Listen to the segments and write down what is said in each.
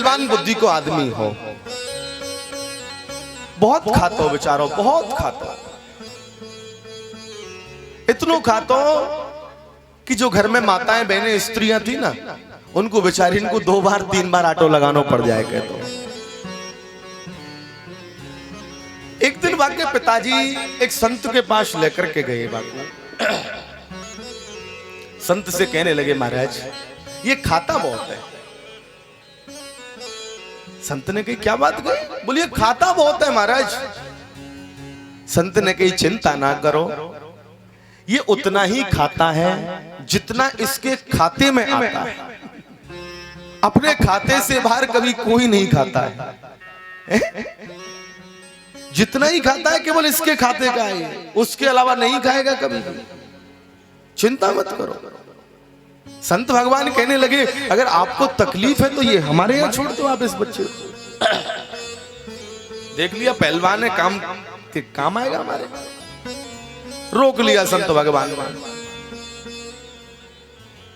पहलवान बुद्धि को आदमी हो, बहुत खातो बेचारो, बहुत खातो, इतनो खातो कि जो घर में माताएं बहनें स्त्रियां थी ना, उनको बेचारी इनको 2 बार 3 बार ऑटो लगाना पड़ जाए। कहते एक दिन बाकी पिताजी एक संत के पास लेकर के गए। बाकी संत से कहने लगे, महाराज ये खाता बहुत है। संत ने कही, क्या बात कही? बोलिए खाता बहुत है महाराज। संत ने कही, चिंता ना करो, ये उतना ही खाता है जितना इसके खाते में आता है। अपने खाते से बाहर कभी कोई नहीं खाता है। जितना ही खाता है केवल इसके खाते का है, उसके अलावा नहीं खाएगा कभी। चिंता मत करो। संत भगवान कहने लगे, अगर आपको तकलीफ है तो ये हमारे यहाँ छोड़ दो आप इस बच्चे को। देख लिया पहलवान है, काम आएगा हमारे। रोक लिया संत भगवान।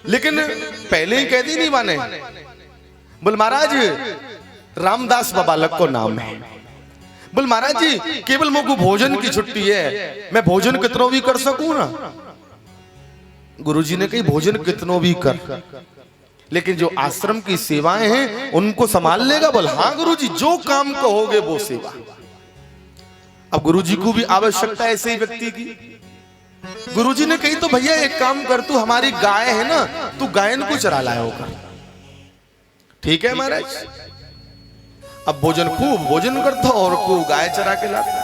लेकिन पहले ही कह दी नहीं माने। बोल महाराज रामदास बालक को नाम है। बोल महाराज जी केवल मुझको भोजन की छुट्टी है, मैं भोजन कितनों भी कर सकूं ना। गुरुजी ने कही, भोजन कितनों भी कर, लेकिन जो आश्रम की सेवाएं हैं उनको संभाल लेगा? बोल हाँ गुरुजी, जो काम कहोगे वो सेवा। अब गुरुजी को भी आवश्यकता ऐसे ही व्यक्ति की। गुरुजी ने कही, तो भैया एक काम कर, तू हमारी गाय है ना, तू गायन को चरा लाया होगा। ठीक है महाराज। अब खूब भोजन करता और को गाय चरा के लाता।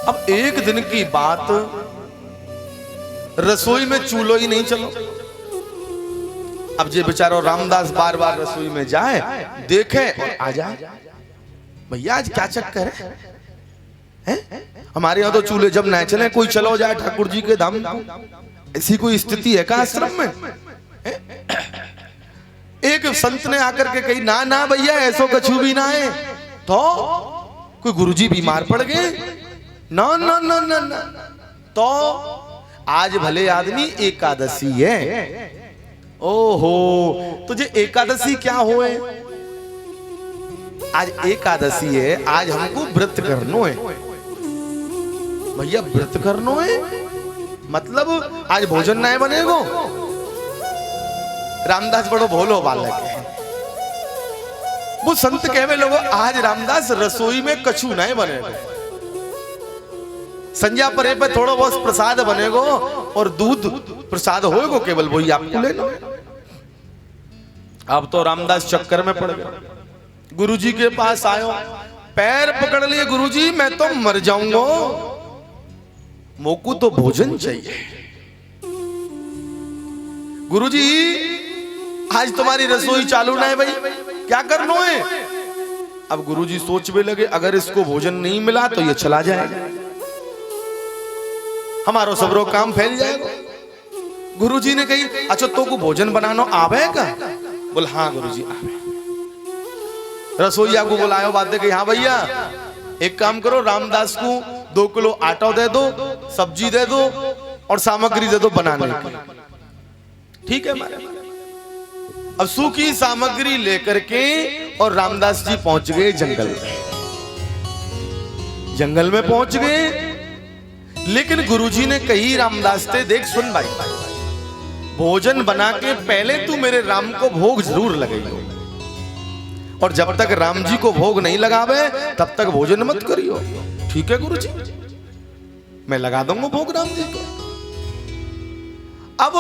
अब एक दिन की बात, रसोई में चूल्हा ही नहीं चलो। अब ये बेचारा रामदास बार बार रसोई में जाए, देखे और आ जाए, भैया आज क्या चक्कर है? हमारे यहाँ तो चूल्हे जब न चले, कोई चलो जाए ठाकुर जी के धाम। ऐसी कोई स्थिति है का आश्रम में? एक संत ने आकर के कही, ना ना भैया ऐसो कछु भी ना है। तो कोई गुरुजी बीमार पड़ गए? ना ना ना ना ना। तो आज भले आदमी एकादशी है। ओहो, तुझे एकादशी क्या होए? आज एकादशी है, आज हमको व्रत करनो है। भैया व्रत करनो है मतलब आज भोजन नहीं बनेगो? रामदास बड़ो भोलो बालक है। वो संत कहवे लोगो, आज रामदास रसोई में कछु नहीं बनेगो, संज्ञा परे पे थोड़ा बहुत प्रसाद बनेगो और दूध प्रसाद होएगो, केवल वही आपको लेना। अब तो रामदास चक्कर में पड़ गया। गुरुजी के पास आयो, पैर पकड़ लिए, गुरुजी मैं तो मर जाऊंगा, मोको तो भोजन चाहिए। गुरुजी आज तुम्हारी रसोई चालू ना है भाई, क्या करना है? अब गुरुजी सोचने लगे, अगर इसको भोजन नहीं मिला तो ये चला जाएगा, हमारो सबरो काम फैल जाएगा। गुरुजी ने कही, अच्छा तो को भोजन बनाना आवेगा? बोल हाँ गुरुजी आवे। रसोईया को बुलायो, बात दे, हाँ भैया एक काम करो, रामदास को 2 किलो आटा दे दो, सब्जी दे दो और सामग्री दे दो बनाने की। ठीक है मारे। अब सूखी सामग्री लेकर के और रामदास जी पहुंच गए जंगल में। जंगल में पहुंच गए, लेकिन गुरुजी ने कही रामदास से, देख सुन भाई, भोजन बना के पहले तू मेरे राम को भोग जरूर लगाइयो, और जब तक राम जी को भोग नहीं लगावे तब तक भोजन मत करियो। ठीक है गुरुजी, मैं लगा दूंगा भोग राम जी को। अब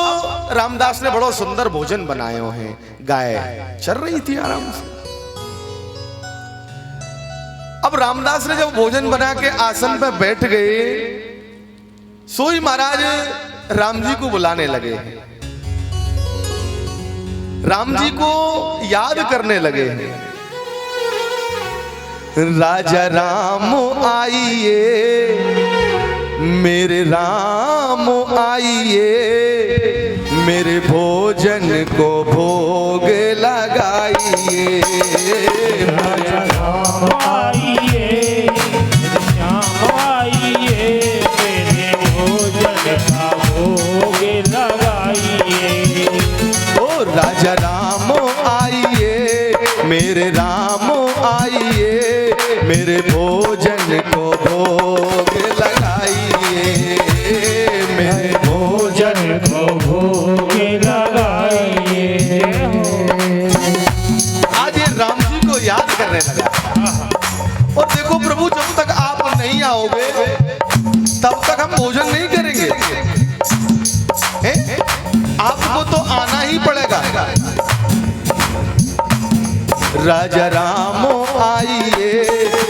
रामदास ने बड़ा सुंदर भोजन बनाए हैं, गाय चल रही थी आराम से। अब रामदास ने जब भोजन बना के आसन पर बैठ गए, सोई महाराज राम जी को बुलाने लगे, राम जी को याद करने लगे। राजा राम आइए, मेरे राम आइए, मेरे भोजन को भोग लगाइए। राजा राम आइए, श्याम आइए, मेरे भोजन का भोग लगाइए। ओ राजा राम आइए, मेरे राम आइए, मेरे भोजन को भोग लगाइए, मेरे भोजन को भोग लगाइए। आज ये राम जी को याद करने लगा। और देखो प्रभु, जब तक आप नहीं आओगे तब तक हम भोजन नहीं करेंगे। आपको तो आना ही पड़ेगा। राजा रामो आइए,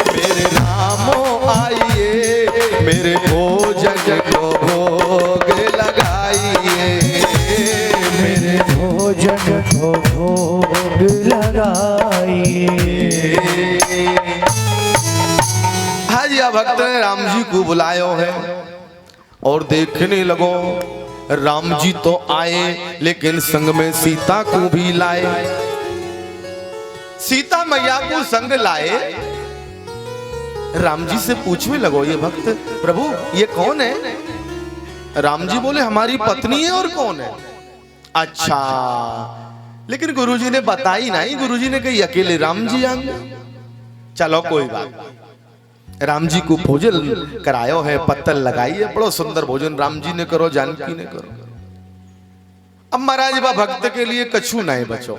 मेरे रामो आइए, मेरे भोजन को भोग लगाइए, मेरे भोजन को भोग लगाइए। आज यह भक्त ने राम जी को बुलायो है और देखने लगो राम जी तो आए, लेकिन संग में सीता को भी लाए। सीता मैया को संग लाए। राम जी से पूछने लगो ये भक्त, प्रभु ये कौन है? राम जी बोले हमारी पत्नी है। और कौन है? अच्छा, लेकिन गुरुजी ने बताई नहीं। गुरुजी ने कही अकेले राम जी आएंगे। चलो कोई बात नहीं। राम जी को भोजन करायो है, पत्तल लगाई है, बड़ो सुंदर भोजन राम जी ने करो, जानकी ने करो। अब महाराज बा भक्त के लिए कछु नहीं बचो।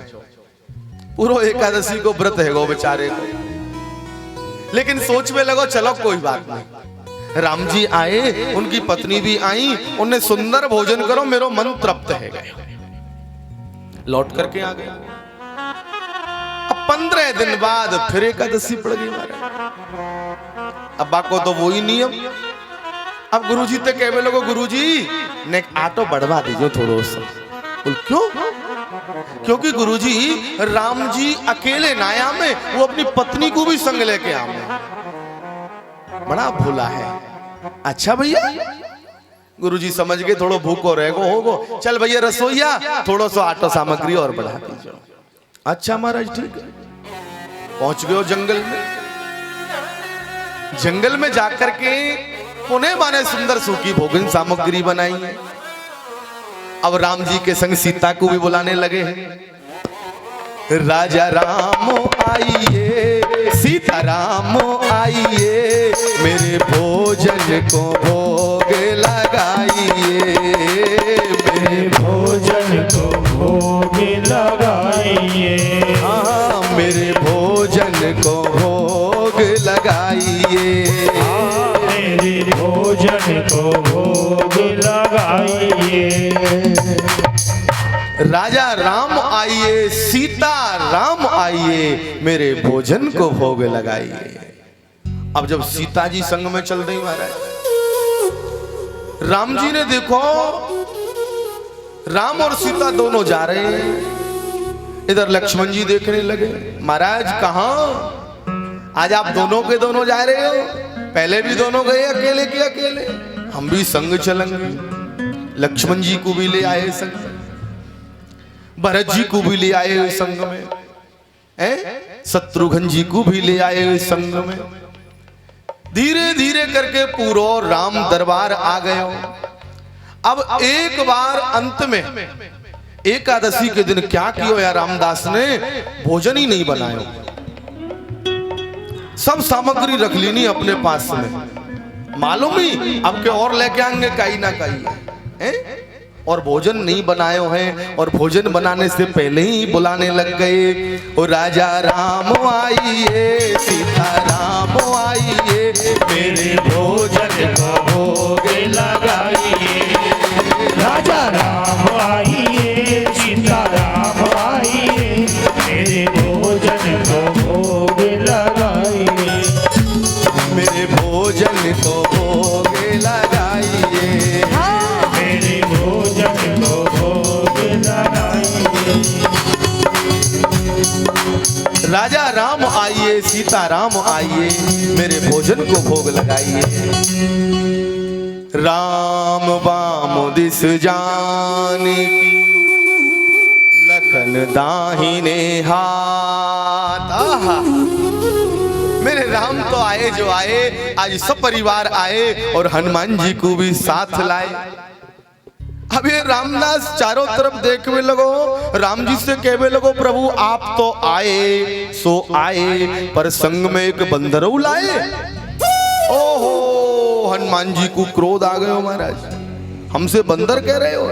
पूरो एकादशी को व्रत है गो बेचारे को। लेकिन सोच में लगो चलो कोई बात नहीं। राम जी आए, उनकी पत्नी भी आई, उन्हें सुंदर भोजन करो, मेरो मन तृप्त है गया। लौट करके आ गए। अब 15 दिन बाद फिर एकादशी पड़ गई महाराज। अब्बा को तो वही नियम। अब गुरुजी तो कह लोगो, गुरुजी ने आटो बढ़वा दीजिए थोड़ो सा। बोल क्यों? क्योंकि गुरुजी राम जी अकेले ना आमे, वो अपनी पत्नी को भी संग लेके आमे। बड़ा भोला है। अच्छा भैया, गुरुजी समझ गए थोड़ो भूखो रहेगो होगो। चल भैया रसोईया थोड़ो सा आटो सामग्री और बढ़ा दीजिए। अच्छा महाराज ठीक है। पहुंच गए जंगल में। जंगल में जाकर के पुणे बाने सुंदर सूखी भोजन सामग्री बनाई है। अब राम जी के संग सीता को भी बुलाने लगे हैं। राजा रामो आइए, सीता रामो आइए, मेरे भोजन को भोग लगाइए, मेरे भोजन को भोग लगाइए। हाँ, मेरे भोजन को भोग लगाइए, मेरे भोजन को भोग लगाइए। राजा राम आइए, सीता राम आइए, मेरे भोजन को भोग लगाइए। अब जब सीता जी संग में चल रही महाराज, राम जी ने देखो राम और सीता दोनों जा रहे हैं। इधर लक्ष्मण जी देखने लगे, महाराज कहाँ? आज आप दोनों के दोनों जा रहे हो? पहले भी दोनों गए अकेले के अकेले, हम भी संग चलेंगे। लक्ष्मण जी को भी ले आए संग, भरत जी को भी ले आए संग में, शत्रुघ्न जी को भी ले आए संग में। धीरे धीरे करके पूरो राम दरबार आ गए। अब एक बार अंत में एकादशी के दिन क्या किया या रामदास ने? भोजन ही नहीं बनाया। सब सामग्री रख ली नहीं अपने पास में, मालूम ही अब के और लेके आएंगे कहीं ना कहीं। और भोजन नहीं बनाए हैं, और भोजन बनाने से पहले ही बुलाने लग गए। ओ राजा राम आइए, सीता राम आइए, मेरे भोजन को भोग लगाइए। राजा राम आइए, सीता राम आइए, मेरे भोजन को भोग लगाइए, मेरे भोजन को भोग लगाइए, मेरे भोजन को भोग लगाइए। राजा राम आइए, सीता राम आइए, मेरे भोजन को भोग लगाइए। राम बाम दिस जानकी, लखन दाहिने हाथ। आहा, मेरे राम तो आए जो आए, आज सब परिवार आए और हनुमान जी को भी साथ लाए। अब ये रामदास चारों तरफ देखने लगो, राम जी से कहवे लगो प्रभु आप तो आए सो आए, पर संग में एक बंदरऊ लाए। ओहो, हनुमान जी को क्रोध आ गयो महाराज, हमसे बंदर कह रहे हो।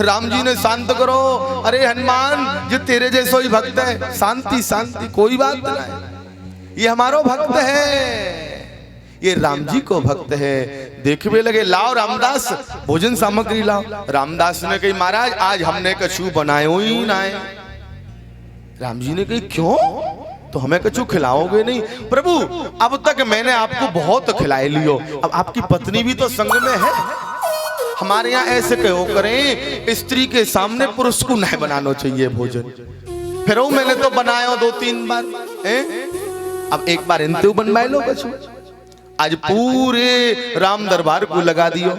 राम जी ने शांत करो, अरे हनुमान जो तेरे जैसो ही भक्त है, शांति शांति कोई बात नहीं, ये हमारो भक्त है, ये राम जी को भक्त है। देखने लगे, लाओ रामदास भोजन सामग्री लाओ। रामदास ने कही महाराज आज हमने कछु बनायो ही ना है। राम जी ने कही क्यों, तो हमें कछु खिलाओगे नहीं? प्रभु अब तक मैंने आपको बहुत खिलाए लियो, अब आपकी पत्नी भी तो संग में है, हमारे यहाँ ऐसे कहो करें स्त्री के सामने पुरुष को नहीं बनाना चाहिए भोजन। फिर वो मैंने तो बनाया 2-3 बार, अब एक बार इनते बनवाए लो कछु। आज पूरे राम दरबार को लगा दियो,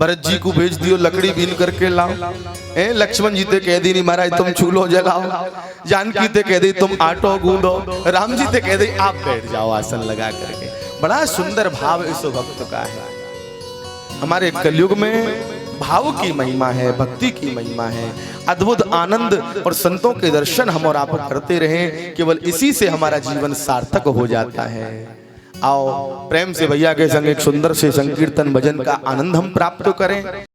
भरत जी को भेज दियो लकड़ी बीन करके लाओ, लक्ष्मण जी ते कह दी नहीं महाराज तुम चूल्हो जलाओ, जानकी ते कह दी तुम आटो गूंदो, राम जी ते कह दी आप बैठ जाओ आसन लगा करके। बड़ा सुंदर भाव इस भक्त का है। हमारे कलयुग में भाव की महिमा है, भक्ति की महिमा है, अद्भुत आनंद और संतों के दर्शन हम और आप करते रहें, केवल इसी से हमारा जीवन सार्थक हो जाता है। आओ प्रेम से भैया के संग एक सुंदर से संकीर्तन भजन का आनंद हम प्राप्त करें।